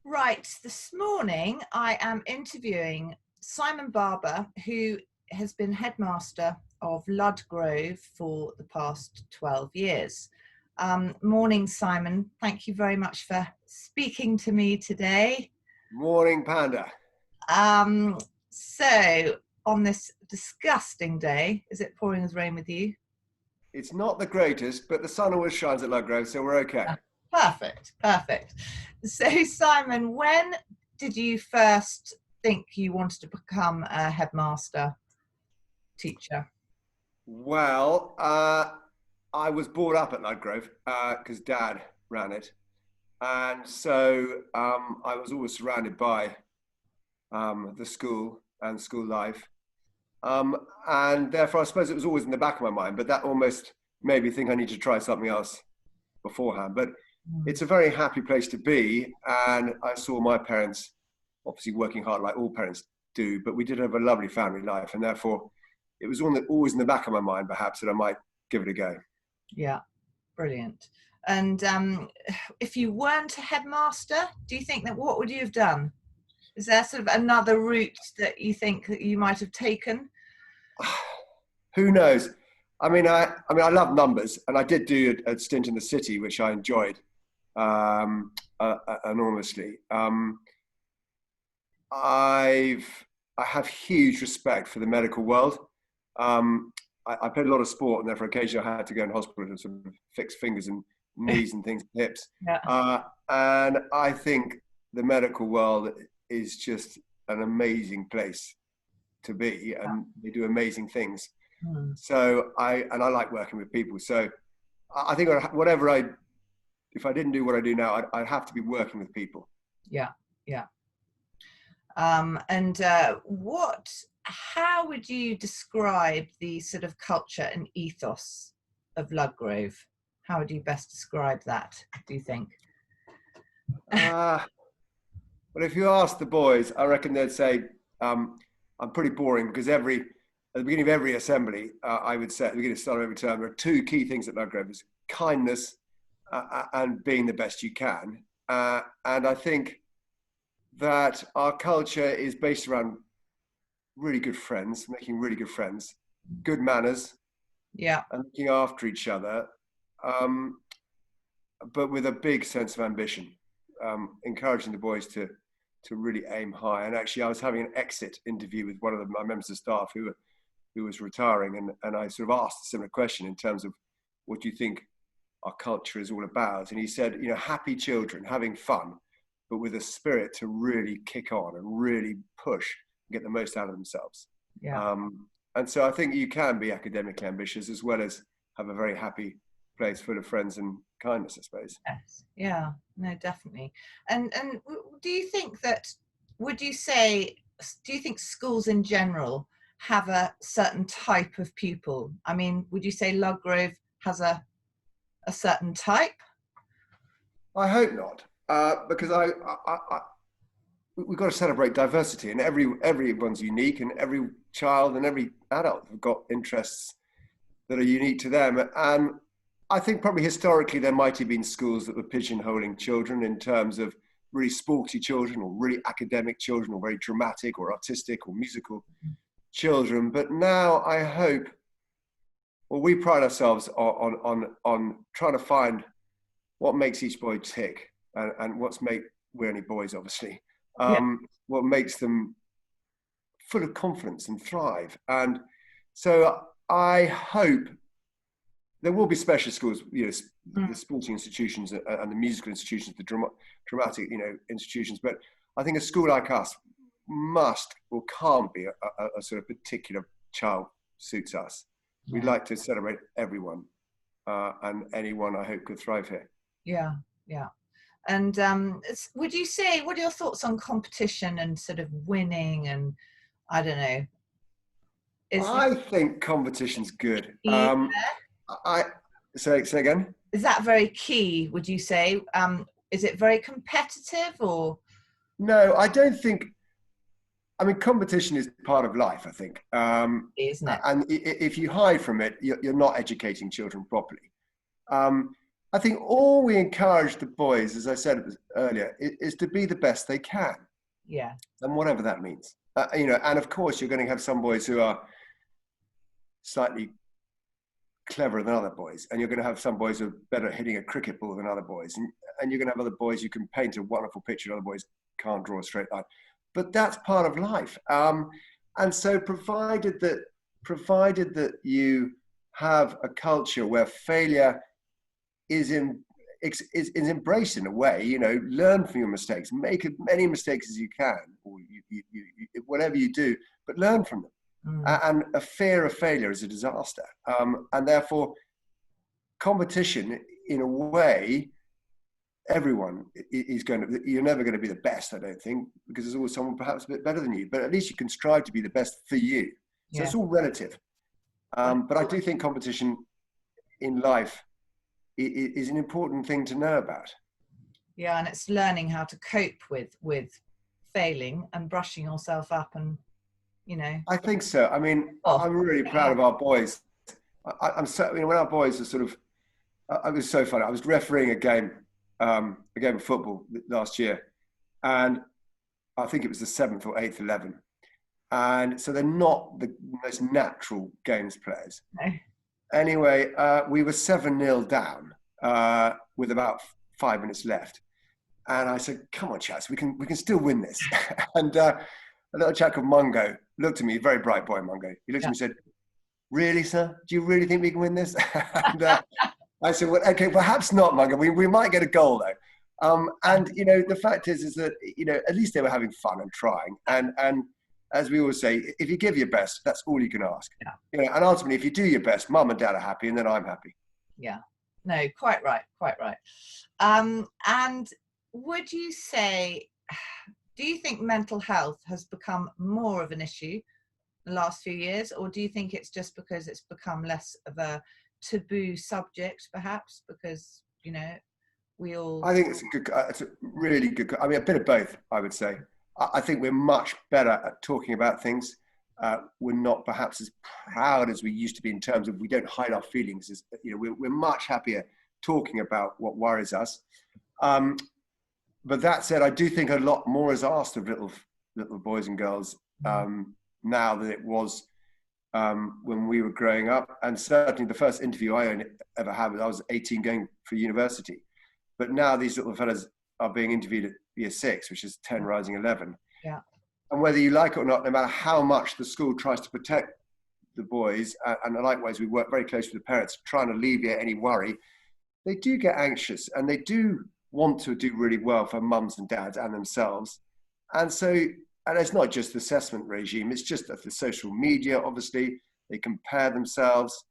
Right, this morning I am interviewing Simon Barber, who has been headmaster of Ludgrove for the past 12 years. Morning, Simon. Thank you very much for speaking to me today. Morning, Panda. Um, so, on this disgusting day, is it pouring as rain with you? It's not the greatest, but the sun always shines at Ludgrove, so we're okay. Perfect, perfect. So, Simon, when did you first think you wanted to become a headmaster teacher? Well, I was brought up at Ludgrove because Dad ran it. And so I was always surrounded by the school and school life. And therefore, I suppose it was always in the back of my mind, but that almost made me think I need to try something else beforehand. But it's a very happy place to be. And I saw my parents obviously working hard like all parents do, but we did have a lovely family life. And therefore, it was always in the back of my mind, perhaps, that I might give it a go. Yeah, brilliant. And if you weren't a headmaster, do you think that what would you have done? Is there sort of another route that you think that you might have taken? Who knows? I love numbers, and I did do a stint in the city, which I enjoyed enormously. I have huge respect for the medical world. I played a lot of sport, and therefore occasionally I had to go in hospital to sort of fix fingers and knees and things, hips. Yeah. And I think the medical world is just an amazing place to be, and they do amazing things. So I like working with people. So I think if I didn't do what I do now, I'd have to be working with people. Yeah, yeah. How would you describe the sort of culture and ethos of Ludgrove? How would you best describe that, do you think? Well, if you ask the boys, I reckon they'd say I'm pretty boring because at the beginning of every assembly, I would say at the beginning of start of every term, there are two key things at Ludgrove: is kindness and being the best you can. And I think that our culture is based around really good friends, making really good friends, good manners, Yeah, and looking after each other, but with a big sense of ambition, encouraging the boys to really aim high. And actually, I was having an exit interview with one of my members of staff who was retiring, and I sort of asked a similar question in terms of what do you think our culture is all about? And he said, happy children, having fun, but with a spirit to really kick on and really push and get the most out of themselves. yeah. And so I think you can be academically ambitious as well as have a very happy place full of friends and kindness, I suppose. Yes. Yeah, no, definitely. And do you think do you think schools in general have a certain type of pupil? I mean, would you say Ludgrove has a certain type? I hope not, because we've got to celebrate diversity, and everyone's unique, and every child and every adult have got interests that are unique to them. And I think probably historically there might have been schools that were pigeonholing children in terms of really sporty children or really academic children or very dramatic or artistic or musical children. But now I hope, well, we pride ourselves on trying to find what makes each boy tick and we're only boys, obviously, what makes them full of confidence and thrive. And so I hope there will be special schools, the sporting institutions and the musical institutions, the dramatic, institutions. But I think a school like us must or can't be a sort of particular child suits us. We'd like to celebrate everyone, and anyone I hope could thrive here. Yeah, yeah. And would you say, what are your thoughts on competition and sort of winning? And I don't know. I think competition's good. Say again. Is that very key, would you say? Is it very competitive or? No, I don't think. I mean, competition is part of life, I think. Isn't it? And if you hide from it, you're not educating children properly. I I think all we encourage the boys, as I said earlier, is to be the best they can. Yeah. And whatever that means. And of course you're going to have some boys who are slightly cleverer than other boys, and you're going to have some boys who are better at hitting a cricket ball than other boys, and you're going to have other boys who can paint a wonderful picture and other boys can't draw a straight line. But that's part of life. And so provided that you have a culture where failure is embraced in a way, learn from your mistakes, make as many mistakes as you can, or you whatever you do, but learn from them. And a fear of failure is a disaster. And therefore, competition, in a way, everyone is you're never going to be the best, I don't think, because there's always someone perhaps a bit better than you, but at least you can strive to be the best for you. So it's all relative. But I do think competition in life is an important thing to know about. Yeah, and it's learning how to cope with failing and brushing yourself up, and I think so. I mean, I'm really proud of our boys. I'm so, when our boys are sort of, it was so funny. I was refereeing a game of football last year, and I think it was the 7th or 8th 11, and so they're not the most natural games players. No. Anyway, we were 7-0 down with about 5 minutes left, and I said, "Come on, chaps, we can still win this." And a little chap called Mungo looked at me, very bright boy, Mungo. He looked at me and said, "Really, sir? Do you really think we can win this?" And I said, "Well, okay, perhaps not, Mungo. We might get a goal though." And the fact is that at least they were having fun and trying. And as we always say, if you give your best, that's all you can ask. Yeah. And ultimately, if you do your best, mum and dad are happy, and then I'm happy. Yeah. No, quite right. And would you say, do you think mental health has become more of an issue the last few years, or do you think it's just because it's become less of a taboo subject, perhaps because we all? I think it's a really good. I mean, a bit of both, I would say. I think we're much better at talking about things. We're not perhaps as proud as we used to be in terms of we don't hide our feelings. We're much happier talking about what worries us. But that said, I do think a lot more is asked of little boys and girls now than it was when we were growing up. And certainly the first interview I ever had was I was 18 going for university. But now these little fellas are being interviewed at year 6, which is 10 rising 11. Yeah. And whether you like it or not, no matter how much the school tries to protect the boys, and likewise we work very closely with the parents trying to alleviate any worry, they do get anxious and they do want to do really well for mums and dads and themselves. And so, and it's not just the assessment regime, it's just the social media, obviously, they compare themselves.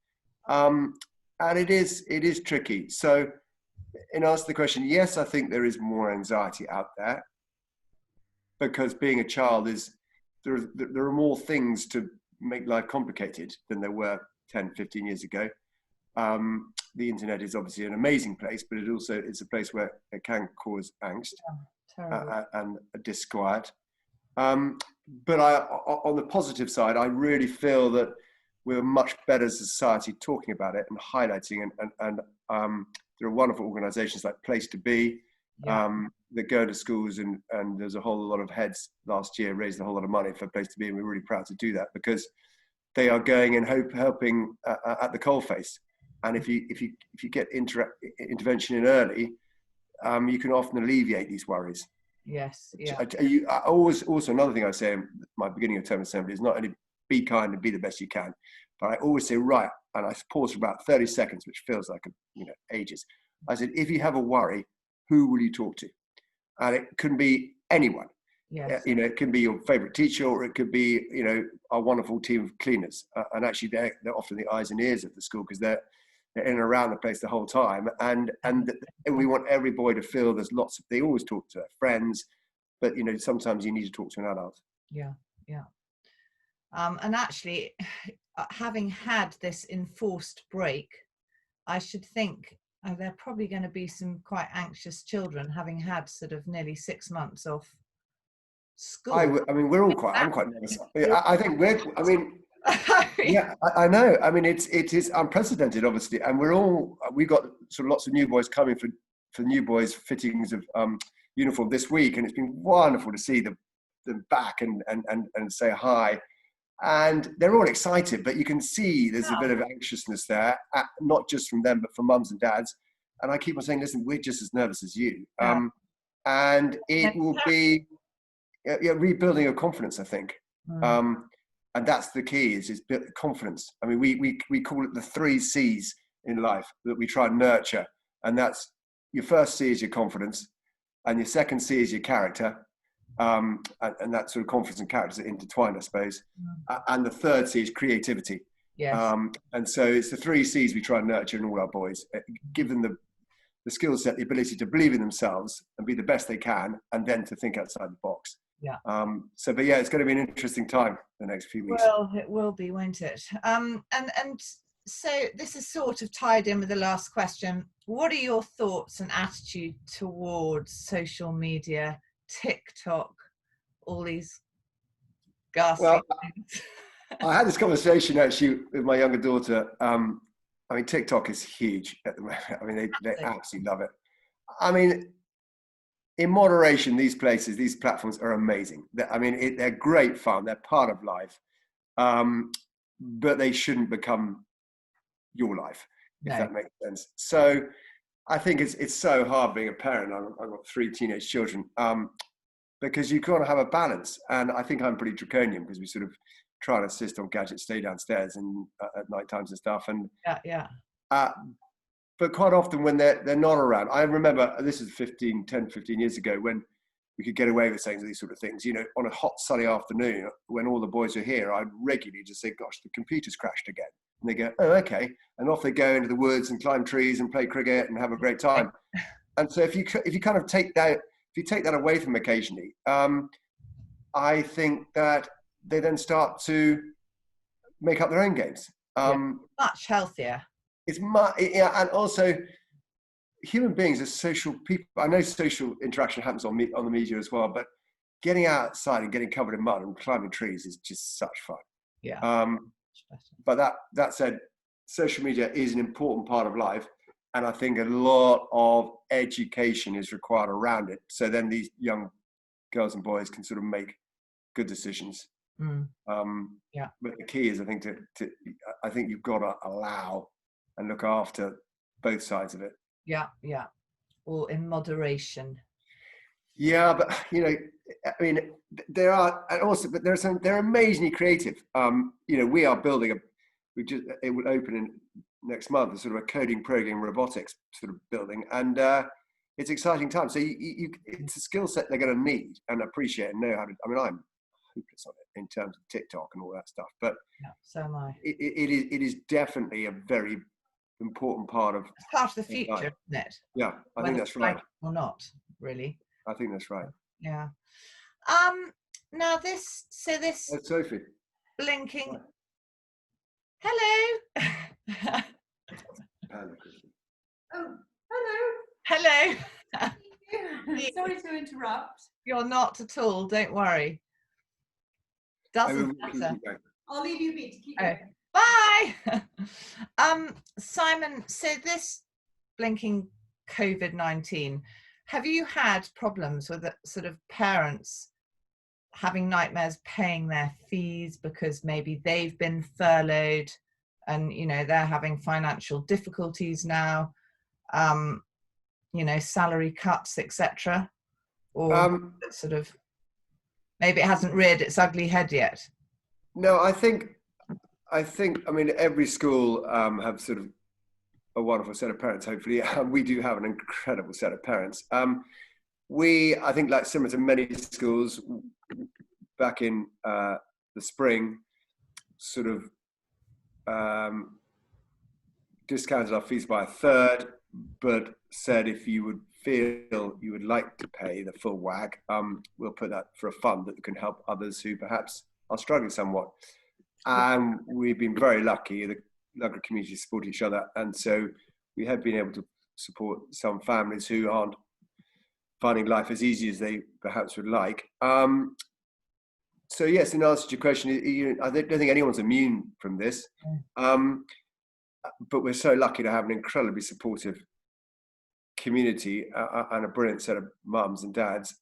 And it is tricky. So in answer to the question, yes, I think there is more anxiety out there because being a child there are more things to make life complicated than there were 10, 15 years ago. The internet is obviously an amazing place, but it also is a place where it can cause angst and a disquiet. But on the positive side, I really feel that we're much better as a society talking about it and highlighting, and there are wonderful organisations like Place to Be that go to schools, and there's a whole lot of heads last year raised a whole lot of money for Place to Be, and we're really proud to do that because they are going and helping at the coalface. And if you get intervention in early, you can often alleviate these worries. Yes, yeah. I also another thing I say in my beginning of term assembly is not only be kind and be the best you can, but I always say right, and I pause for about 30 seconds, which feels like ages. I said, if you have a worry, who will you talk to? And it can be anyone. Yes. It can be your favorite teacher, or it could be our wonderful team of cleaners. And actually, they're often the eyes and ears of the school because they're in and around the place the whole time. And we want every boy to feel there's lots of. They always talk to their friends, but sometimes you need to talk to an adult. Yeah. And actually, having had this enforced break, I should think there are probably going to be some quite anxious children having had sort of nearly 6 months off school. I mean, we're all quite. I'm quite nervous. I think we're. I mean, Yeah, I know. I mean, it is unprecedented, obviously, and we got sort of lots of new boys coming for new boys fittings of uniform this week, and it's been wonderful to see them back and say hi. And they're all excited, but you can see there's a bit of anxiousness there, not just from them, but from mums and dads. And I keep on saying, listen, we're just as nervous as you. And it will be rebuilding your confidence, I think. And that's the key, is confidence. I mean, we call it the 3 C's in life that we try and nurture. And that's, your first C is your confidence, and your second C is your character. And that sort of confidence and characters are intertwined, I suppose. And the third C is creativity. Yes. And so it's the 3 C's we try and nurture in all our boys. Give them the skill set, the ability to believe in themselves and be the best they can, and then to think outside the box. Yeah. But yeah, it's going to be an interesting time the next few weeks. Well, it will be, won't it? And so this is sort of tied in with the last question. What are your thoughts and attitude towards social media, TikTok, all these ghastly things? I had this conversation actually with my younger daughter. I mean, TikTok is huge at the moment. I mean, they absolutely love it. I mean, in moderation, these platforms are amazing. They're great fun. They're part of life, but they shouldn't become your life, if that makes sense. So I think it's so hard being a parent. I've got 3 teenage children, because you've got to have a balance. And I think I'm pretty draconian, because we sort of try and insist on gadgets stay downstairs and at night times and stuff. And but quite often when they're not around, I remember, this is 10, 15 years ago, when we could get away with saying these sort of things, on a hot sunny afternoon when all the boys are here, I'd regularly just say, gosh, the computer's crashed again. And they go, oh, okay. And off they go into the woods and climb trees and play cricket and have a great time. And so if you kind of take that away from them occasionally, I think that they then start to make up their own games. Much healthier. And also, human beings are social people. I know social interaction happens on the media as well, but getting outside and getting covered in mud and climbing trees is just such fun. Yeah. But that said, social media is an important part of life, and I think a lot of education is required around it. So then these young girls and boys can sort of make good decisions. But the key is, I think, I think you've got to allow and look after both sides of it. Yeah. Or in moderation. Yeah, but I mean, there are, and also, but they're amazingly creative. We are building it will open in next month, a sort of a coding, programming, robotics sort of building, and it's exciting time. So it's a skill set they're going to need and appreciate and know how to. I mean, I'm hopeless on it in terms of TikTok and all that stuff, but so am I. It is definitely a very important part of. It's part of the future, isn't it? Yeah, I think that's right. Or not, really. I think that's right. Yeah. Now this. Oh, Sophie. Blinking. Hello. Oh, hello. Hello. Sorry to interrupt. You're not at all. Don't worry. Doesn't matter. I'll leave you be to keep going. Bye. Simon, so this blinking COVID-19, have you had problems with sort of parents having nightmares paying their fees because maybe they've been furloughed and they're having financial difficulties now, salary cuts, etc., or sort of maybe it hasn't reared its ugly head yet? No, I think I mean, every school have sort of a wonderful set of parents, hopefully. We do have an incredible set of parents. I think, like similar to many schools, back in the spring, sort of discounted our fees by a third, but said if you would feel you would like to pay the full whack, we'll put that for a fund that can help others who perhaps are struggling somewhat. And we've been very lucky. The local community support each other, and so we have been able to support some families who aren't finding life as easy as they perhaps would like. So yes, in answer to your question, I don't think anyone's immune from this, but we're so lucky to have an incredibly supportive community and a brilliant set of mums and dads.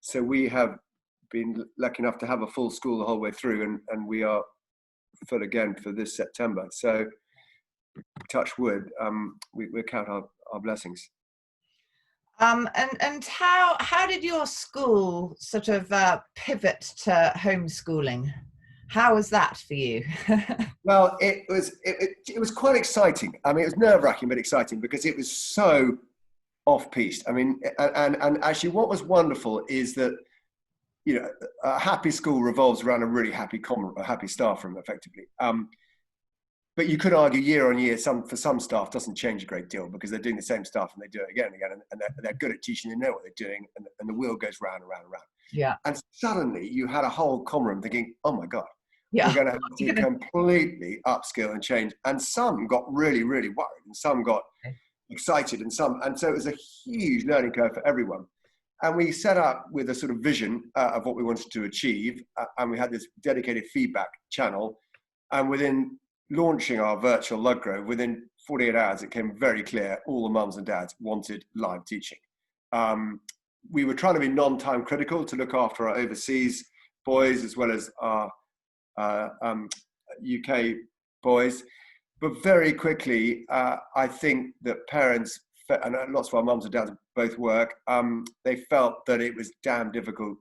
So we have been lucky enough to have a full school the whole way through, and we are full again for this September. So touch wood, we count our blessings. And how did your school sort of pivot to homeschooling? How was that for you? Well, it was quite exciting. I mean, it was nerve-wracking but exciting because it was so off-piste. I mean, and actually, what was wonderful is that, you know, a happy school revolves around a really happy staff room, effectively. But you could argue year on year, for some staff doesn't change a great deal because they're doing the same stuff and they do it again and again, and they're good at teaching. They know what they're doing, and the wheel goes round and round and round. Yeah. And suddenly you had a whole comm room thinking, oh my God, yeah, we're going to have to completely upskill and change. And some got really, really worried, and some got excited, and so it was a huge learning curve for everyone. And we set up with a sort of vision of what we wanted to achieve, and we had this dedicated feedback channel. And within launching our virtual Ludgrove, within 48 hours, it came very clear all the mums and dads wanted live teaching. We were trying to be non-time critical to look after our overseas boys as well as our UK boys. But very quickly, I think that parents, and lots of our mums and dads both work, they felt that it was damn difficult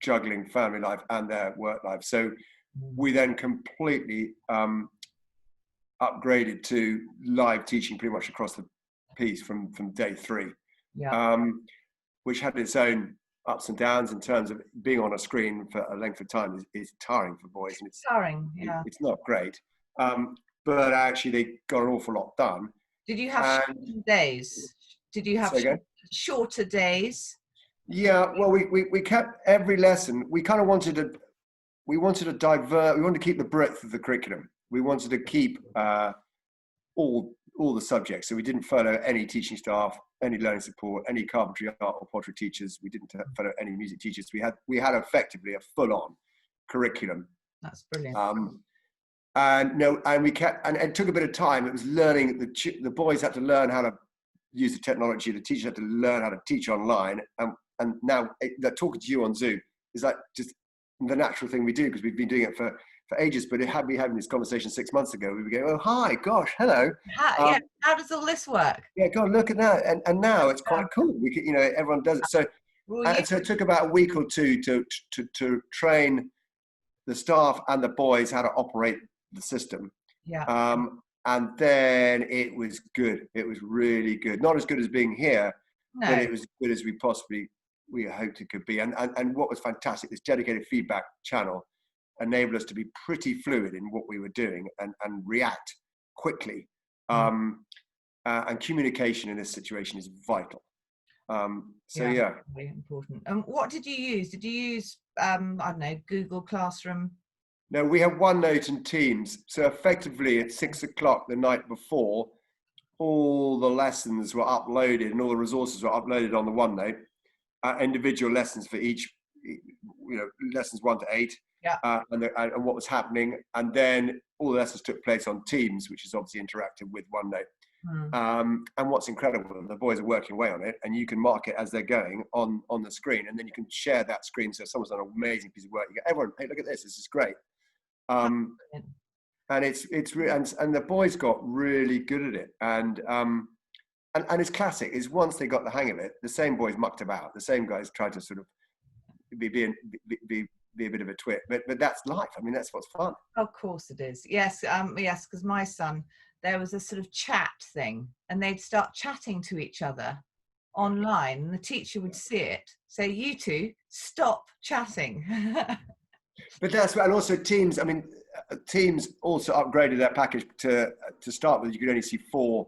juggling family life and their work life. So we then completely upgraded to live teaching pretty much across the piece from day 3, which had its own ups and downs in terms of being on a screen for a length of time is tiring for boys, and it's tiring. Yeah, it's not great. But actually, they got an awful lot done. Did you have shorter days? Did you have shorter days? Yeah, well, we kept every lesson. We kind of wanted to divert. We wanted to keep the breadth of the curriculum. We wanted to keep all the subjects. So we didn't furlough any teaching staff, any learning support, any carpentry, art or pottery teachers. We didn't furlough any music teachers. We had effectively a full-on curriculum. That's brilliant. And we kept, and it took a bit of time. It was learning. The boys had to learn how to use the technology. The teachers had to learn how to teach online. And now that talking to you on Zoom is like just the natural thing we do because we've been doing it for ages. But it had me having this conversation 6 months ago. We would go, oh hi, gosh, hello. How does all this work? Yeah, God, look at that. And now it's quite cool. We could, everyone does it. So so it took about a week or two to train the staff and the boys how to operate the system. Yeah. And then it was good. It was really good. Not as good as being here, but it was as good as we hoped it could be. And what was fantastic, this dedicated feedback channel enabled us to be pretty fluid in what we were doing and react quickly. And communication in this situation is vital. Very important. And what did you use? Did you use I don't know, Google Classroom? No, we have OneNote and Teams. So effectively at 6 o'clock the night before, all the lessons were uploaded and all the resources were uploaded on the OneNote. Individual lessons for each, lessons 1 to 8, and what was happening. And then all the lessons took place on Teams, which is obviously interactive with OneNote. And what's incredible, the boys are working away on it, and you can mark it as they're going on the screen, and then you can share that screen. So if someone's done an amazing piece of work, you go, everyone, hey, look at this is great. And it's really, and the boys got really good at it, and it's classic. Is once they got the hang of it, the same boys mucked about, the same guys tried to sort of be a bit of a twit, but that's life. I mean, that's what's fun. Of course it is. Yes, because my son, there was a sort of chat thing, and they'd start chatting to each other online, and the teacher would see it, say, you two stop chatting. But that's, and also Teams, I mean, Teams also upgraded their package to start with. You could only see 4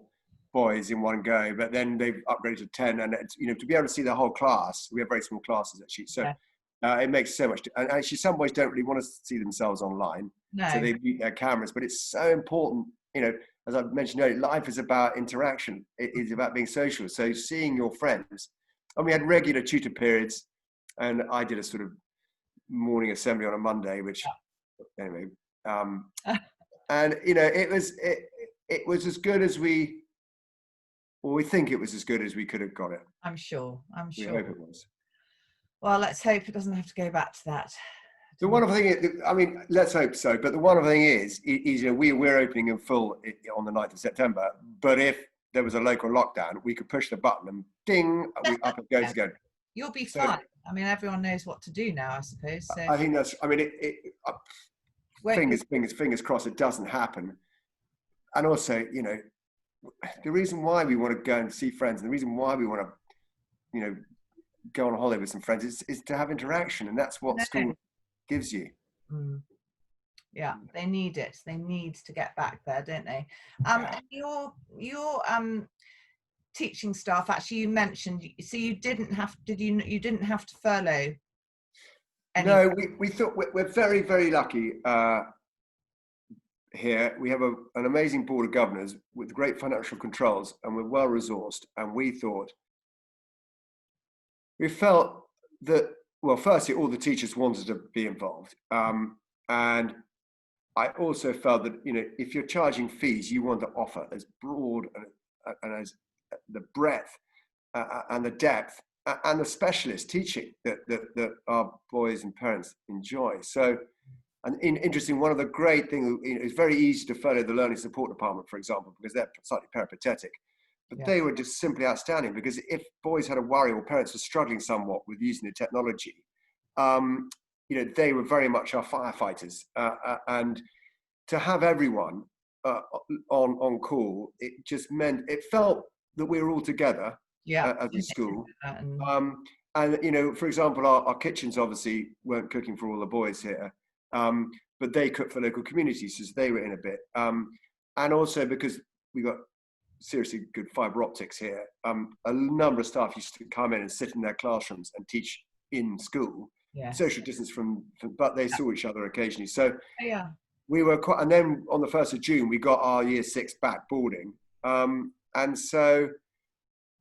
boys in one go, but then they've upgraded to 10, and it's, to be able to see the whole class. We have very small classes actually, so it makes so much. And actually, some boys don't really want to see themselves online, so they mute their cameras. But it's so important, as I mentioned earlier, life is about interaction. It is about being social. So seeing your friends, and we had regular tutor periods, and I did a sort of morning assembly on a Monday, which anyway, and you know, it was as good as we think it was as good as we could have got it. I'm sure. We hope it was. Well, let's hope it doesn't have to go back to that. The wonderful thing is, I mean, let's hope so. But the wonderful thing is you know, we're opening in full on the 9th of September. But if there was a local lockdown, we could push the button and ding, up it goes again. You'll be fine. I mean, everyone knows what to do now, I suppose. So. I think that's. I mean, fingers crossed it doesn't happen. And also, you know, the reason why we want to go and see friends, and the reason why we want to, you know, go on holiday with some friends is to have interaction, and that's what school gives you. Yeah, they need it. They need to get back there, don't they? Your teaching staff, actually, you mentioned, so you didn't have to furlough anyone? No, we thought we're very, very lucky here. We have an amazing board of governors with great financial controls, and we're well resourced, and we felt that, well, firstly, all the teachers wanted to be involved. And I also felt that, you know, if you're charging fees, you want to offer as broad and as the breadth and the depth and the specialist teaching that our boys and parents enjoy. So, and interesting, one of the great things, you know, it's very easy to follow the learning support department, for example, because they're slightly peripatetic. But they were just simply outstanding, because if boys had a worry or parents were struggling somewhat with using the technology, you know, they were very much our firefighters. And to have everyone on call, it just meant, it felt that we were all together as a school. And, you know, for example, our kitchens obviously weren't cooking for all the boys here, but they cooked for local communities, so they were in a bit. And also because we got seriously good fibre optics here, a number of staff used to come in and sit in their classrooms and teach in school, social distance but they saw each other occasionally. So we were quite, and then on the 1st of June, we got our year 6 back boarding. And so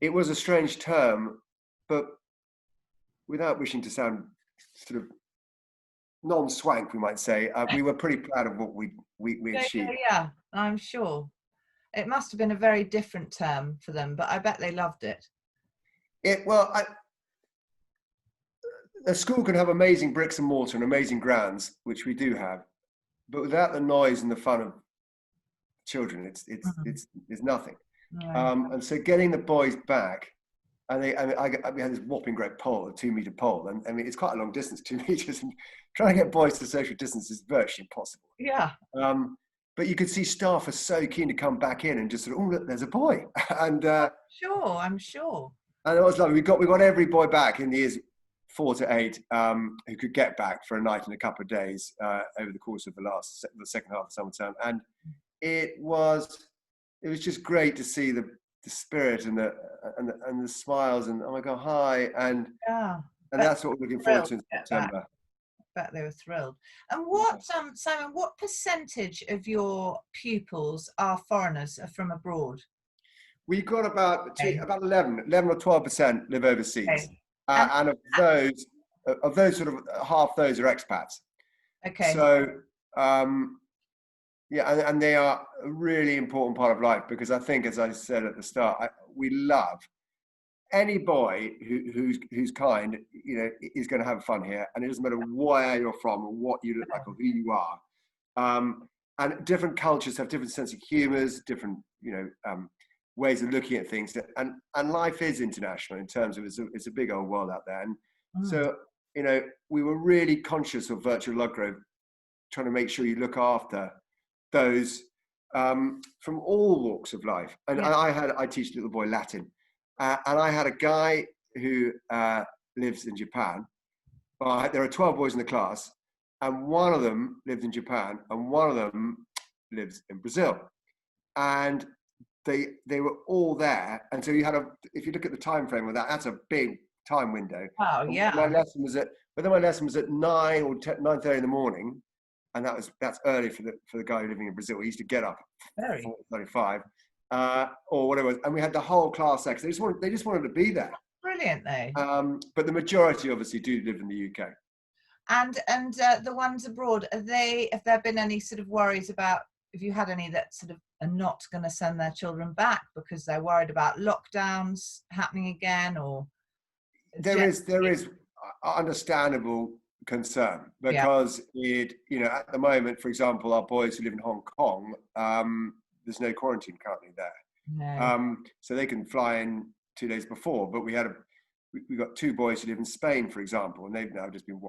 it was a strange term, but without wishing to sound sort of non-swank, we might say, we were pretty proud of what we achieved. Yeah, I'm sure. It must have been a very different term for them, but I bet they loved it. A school can have amazing bricks and mortar and amazing grounds, which we do have, but without the noise and the fun of children, it's nothing. Right. And so getting the boys back, and we had this whopping great pole, a 2-meter pole, and I mean, it's quite a long distance, 2 meters, and trying to get boys to social distance is virtually impossible. Yeah. But you could see staff are so keen to come back in and just sort of, oh, look, there's a boy. And I'm sure. And it was lovely. We got every boy back in the years 4 to 8 who could get back for a night and a couple of days over the course of the second half of summer term. And it was just great to see the spirit and the smiles and, oh my God, hi. And that's what we're looking forward to in September. Bet they were thrilled. And what, Simon, what percentage of your pupils are foreigners, are from abroad? We've got about 11 or 12% live overseas. Okay. And of those sort of half those are expats. Okay. So, and they are a really important part of life, because I think, as I said at the start, we love any boy who's kind, you know, is going to have fun here, and it doesn't matter where you're from or what you look like or who you are. And different cultures have different sense of humours, different, you know, ways of looking at things, and life is international in terms of it's a big old world out there. And so, you know, we were really conscious of Virtual Ludgrove, trying to make sure you look after those from all walks of life. And I teach little boy Latin. And I had a guy who lives in Japan. There are 12 boys in the class, and one of them lives in Japan, and one of them lives in Brazil. And they were all there. And so if you look at the time frame of that, that's a big time window. Oh, yeah. My lesson was at 9 or 9:30 in the morning, and that's early for the guy living in Brazil. He used to get up at 4:35. Or whatever, and we had the whole class there, because they just wanted to be there. Brilliant, though. But the majority obviously do live in the UK. And the ones abroad, have there been any sort of worries about, have you had any that sort of are not going to send their children back because they're worried about lockdowns happening again? Or there is understandable concern, because at the moment, for example, our boys who live in Hong Kong, there's no quarantine currently there. No. So they can fly in 2 days before, but we got 2 boys who live in Spain, for example, and they've now just been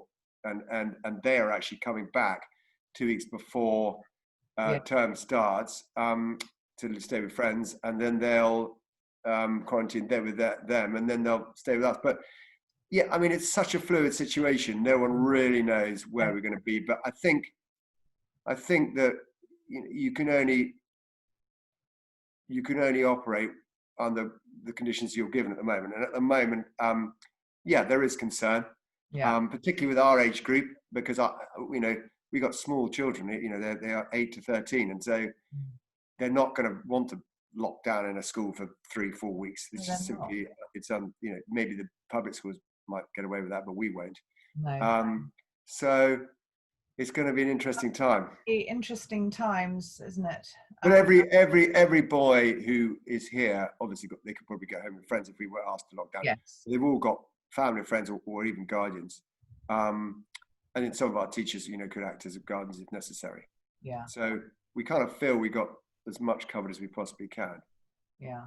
and they are actually coming back 2 weeks before term starts to stay with friends, and then they'll quarantine there with them, and then they'll stay with us. But yeah, I mean, it's such a fluid situation. No one really knows where we're going to be. But I think that you can only operate under the conditions you're given at the moment. And at the moment, there is concern, particularly with our age group, because we got small children. They are 8 to 13, and so they're not going to want to lock down in a school for 3-4 weeks. It's just simply, maybe the public schools might get away with that, but we won't. No. So it's going to be an interesting time. Interesting times, isn't it? But every boy who is here, obviously, they could probably go home with friends if we were asked to lock down. Yes. They've all got family, friends, or even guardians. And then some of our teachers, could act as guardians if necessary. Yeah. So we kind of feel we got as much covered as we possibly can. Yeah.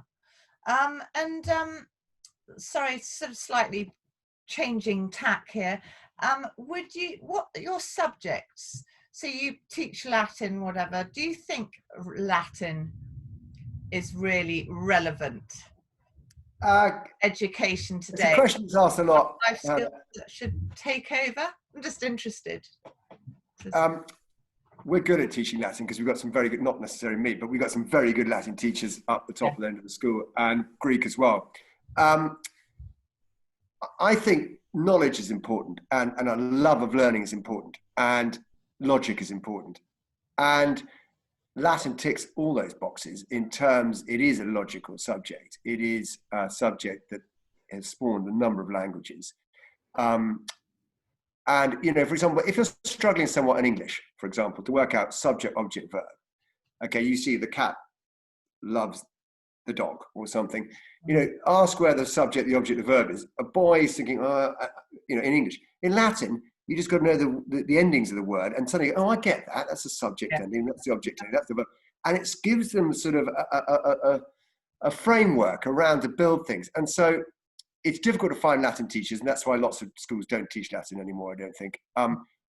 Sorry, sort of slightly changing tack here. What are your subjects? So you teach Latin, whatever. Do you think Latin is really relevant education today? The question's asked a lot. Life skills that should take over? I'm just interested. We're good at teaching Latin because we've got some very good, not necessarily me, but we've got some very good Latin teachers up the top of the end of the school, and Greek as well. I think knowledge is important, and a love of learning is important, and logic is important. And Latin ticks all those boxes in terms, it is a logical subject. It is a subject that has spawned a number of languages. And, for example, if you're struggling somewhat in English, for example, to work out subject, object, verb, okay, you see the cat loves the dog or something, ask where the subject, the object, the verb is. A boy is thinking, in English. In Latin, you just got to know the endings of the word, and suddenly, I get that. That's the subject ending, that's the object ending, that's the verb. And it gives them sort of a framework around to build things. And so it's difficult to find Latin teachers, and that's why lots of schools don't teach Latin anymore, I don't think.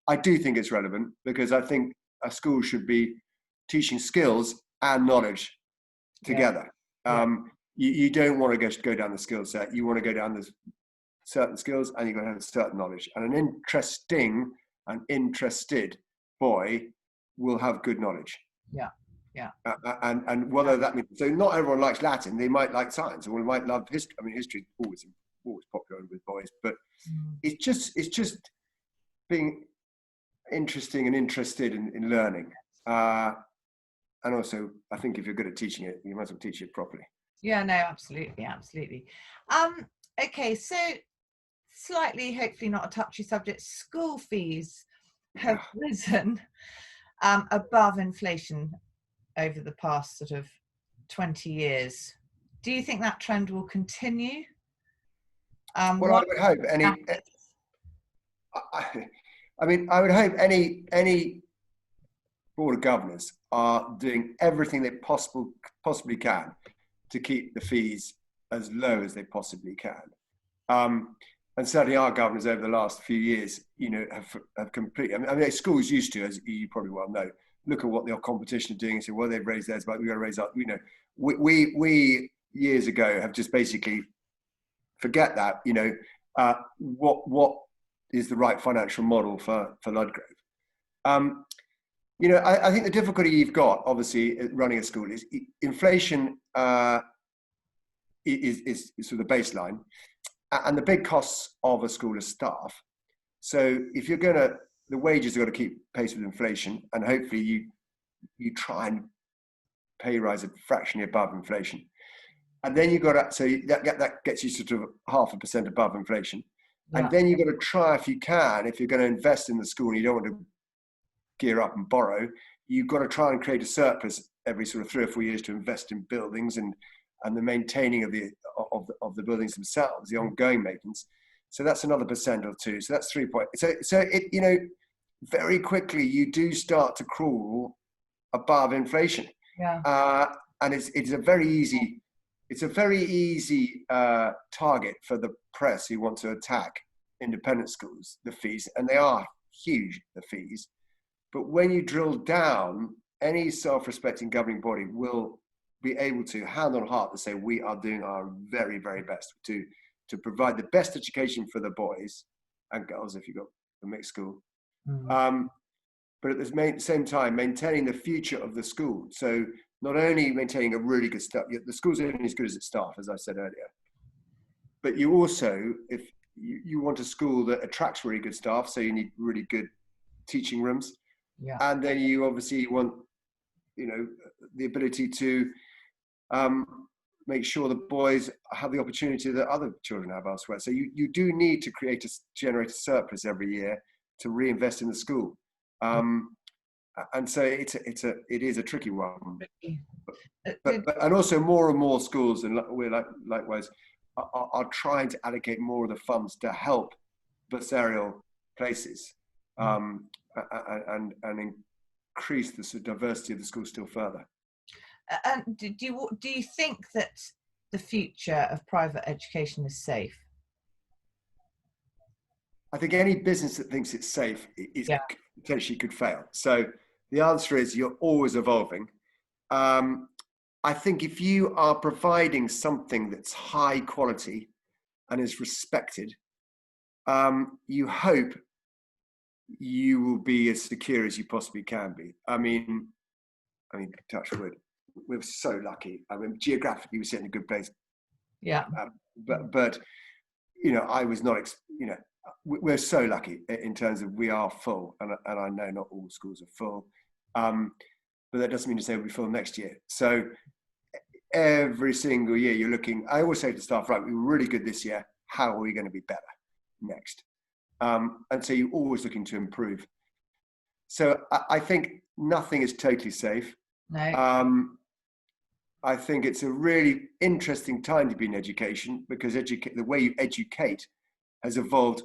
I do think it's relevant, because I think a school should be teaching skills and knowledge together. You don't want to go down the skill set. You want to go down the certain skills, and you've got to have certain knowledge. And an interesting and interested boy will have good knowledge. And whether that means, so not everyone likes Latin. They might like science, or they might love history. I mean, history is always popular with boys, but it's just being interesting and interested in learning. And also, I think if you're good at teaching it, you might as well teach it properly. Yeah, no, absolutely. Okay, so slightly, hopefully not a touchy subject, school fees have risen above inflation over the past sort of 20 years. Do you think that trend will continue? Well, I would hope I would hope any board of governors are doing everything they possibly can to keep the fees as low as they possibly can. And certainly our governors over the last few years, have completely, I mean, schools used to, as you probably well know, look at what their competition are doing and say, well, they've raised theirs, but we've got to raise our, we years ago have just basically forget that, what is the right financial model for Ludgrove. I think the difficulty you've got, obviously, running a school is inflation is sort of the baseline, and the big costs of a school is staff. So if you're the wages are going to keep pace with inflation, and hopefully you try and pay rise a fraction above inflation. And then you've got so that gets you sort of 0.5% above inflation. And then you've got to try, if you can, if you're going to invest in the school and you don't want to gear up and borrow, you've got to try and create a surplus every sort of 3 or 4 years to invest in buildings and the maintaining of the buildings themselves, the ongoing maintenance. So that's another % or 2. So that's 3 points. So it, very quickly you do start to crawl above inflation. Yeah. And it's a very easy target for the press who want to attack independent schools, the fees, and they are huge, the fees. But when you drill down, any self-respecting governing body will be able to, hand on heart, to say we are doing our very, very best to provide the best education for the boys and girls if you've got a mixed school. But at the same time, maintaining the future of the school. So not only maintaining a really good staff, the school's only as good as its staff, as I said earlier, but you also, if you want a school that attracts really good staff, so you need really good teaching rooms. Yeah. And then you obviously want, the ability to make sure the boys have the opportunity that other children have elsewhere. So you do need to generate a surplus every year to reinvest in the school. And so it is a tricky one. But and also more and more schools, and we're likewise, are trying to allocate more of the funds to help bursarial places, and increase the sort of diversity of the school still further. And do you think that the future of private education is safe? I think any business that thinks it's safe potentially could fail. So the answer is you're always evolving. I think if you are providing something that's high quality and is respected, you hope you will be as secure as you possibly can be. I mean, touch wood, we're so lucky. I mean, geographically, we sit in a good place. Yeah. But I was not, we're so lucky in terms of we are full, and I know not all schools are full, but that doesn't mean to say we'll be full next year. So every single year you're looking, I always say to staff, right, we were really good this year, how are we going to be better next? And so you're always looking to improve. So I think nothing is totally safe. No. I think it's a really interesting time to be in education, because the way you educate has evolved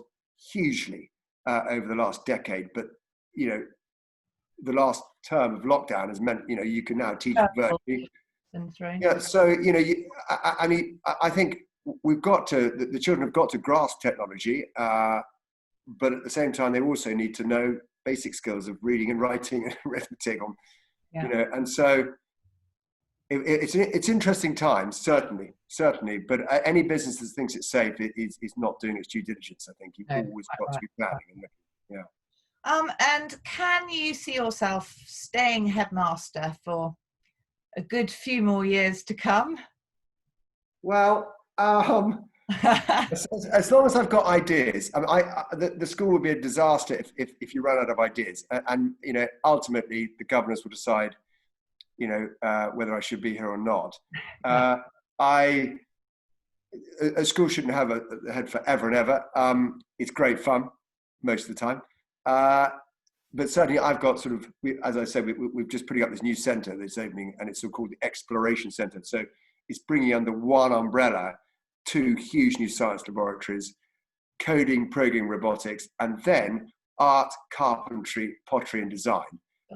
hugely over the last decade. But the last term of lockdown has meant you can now teach virtually. Yeah. So I think we've got to, the children have got to grasp technology, but at the same time they also need to know basic skills of reading and writing and arithmetic. And so it's interesting times, certainly. But any business that thinks it's safe is not doing its due diligence. I think you've always got to be planning and looking. Yeah. And can you see yourself staying headmaster for a good few more years to come? Well, as long as I've got ideas. The school would be a disaster if you run out of ideas. And ultimately the governors will decide whether I should be here or not. A school shouldn't have a head forever and ever. It's great fun most of the time. But certainly I've got as I said, we've just putting up this new centre that's opening, and it's called the Exploration Centre. So it's bringing under one umbrella 2 huge new science laboratories, coding, programming, robotics, and then art, carpentry, pottery and design.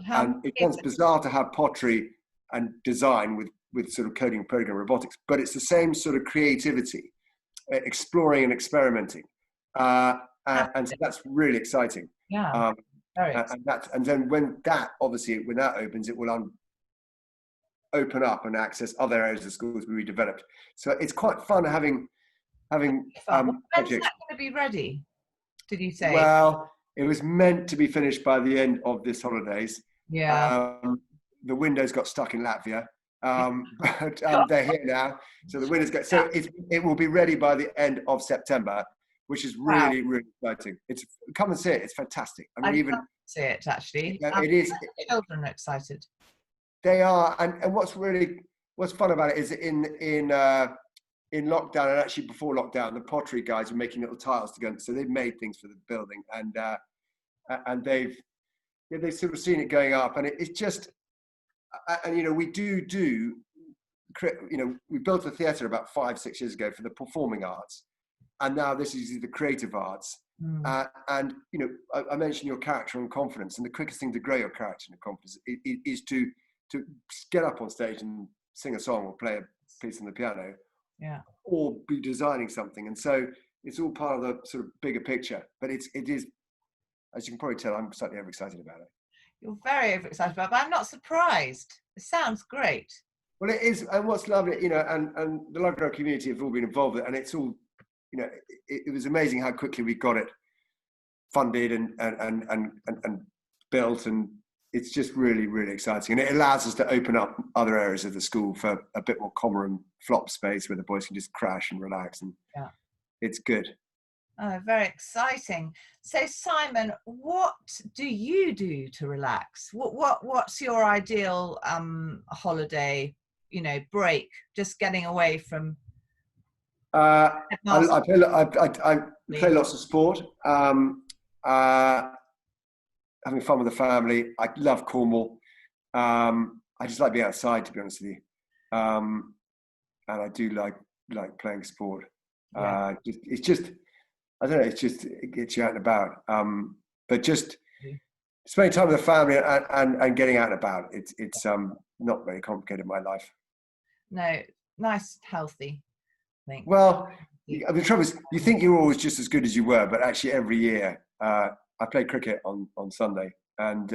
And it sounds bizarre to have pottery and design with sort of coding, programming, robotics, but it's the same sort of creativity, exploring and experimenting. And so that's really exciting. Yeah. And then when that opens, it will open up and access other areas of schools we redeveloped. So it's quite fun having when's that projects. going to be ready, did you say? Well, it was meant to be finished by the end of this holidays. Yeah. The windows got stuck in Latvia, but they're here now. So the windows so it will be ready by the end of September, which is really, really exciting. Come and see it. It's fantastic. I mean, even see it actually. It is. Children are excited. They are, and what's fun about it is in in lockdown, and actually before lockdown, the pottery guys were making little tiles to go. So they've made things for the building, and they've sort of seen it going up, and it's just, and we we built a theatre about 5-6 years ago for the performing arts, and now this is the creative arts. And I mentioned your character and confidence, and the quickest thing to grow your character and confidence is to get up on stage and sing a song or play a piece on the piano, or be designing something. And so it's all part of the sort of bigger picture. But it is, as you can probably tell, I'm slightly overexcited about it. You're very overexcited about it, but I'm not surprised. It sounds great. Well, it is, and what's lovely, and the Ludgrove community have all been involved with it, and it's all, it was amazing how quickly we got it funded and built, and it's just really, really exciting. And it allows us to open up other areas of the school for a bit more common flop space where the boys can just crash and relax, and it's good. Oh, very exciting. So Simon, what do you do to relax? What's your ideal holiday, break, just getting away from I play lots of sport, having fun with the family. I love Cornwall. I just like being outside, to be honest with you, and I do like playing sport. It's just, I don't know, it gets you out and about. But just spending time with the family and getting out and about. It's not very complicated in my life. No, nice, healthy thing. Well, the trouble is, you think you're always just as good as you were, but actually every year, I play cricket on Sunday, and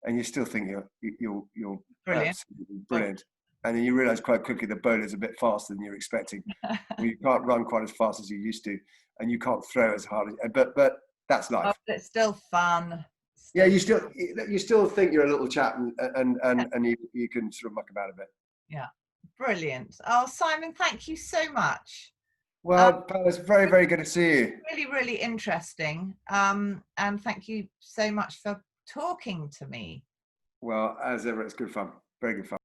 you still think you're brilliant. Absolutely brilliant. And then you realise quite quickly the bowler's a bit faster than you're expecting. You can't run quite as fast as you used to, and you can't throw as hard. But that's life. But it's still fun. Yeah, you still think you're a little chap, and you can sort of muck about a bit. Yeah, brilliant. Oh, Simon, thank you so much. Well, it's very, very good to see you. Really, really interesting. And thank you so much for talking to me. Well, as ever, it's good fun. Very good fun.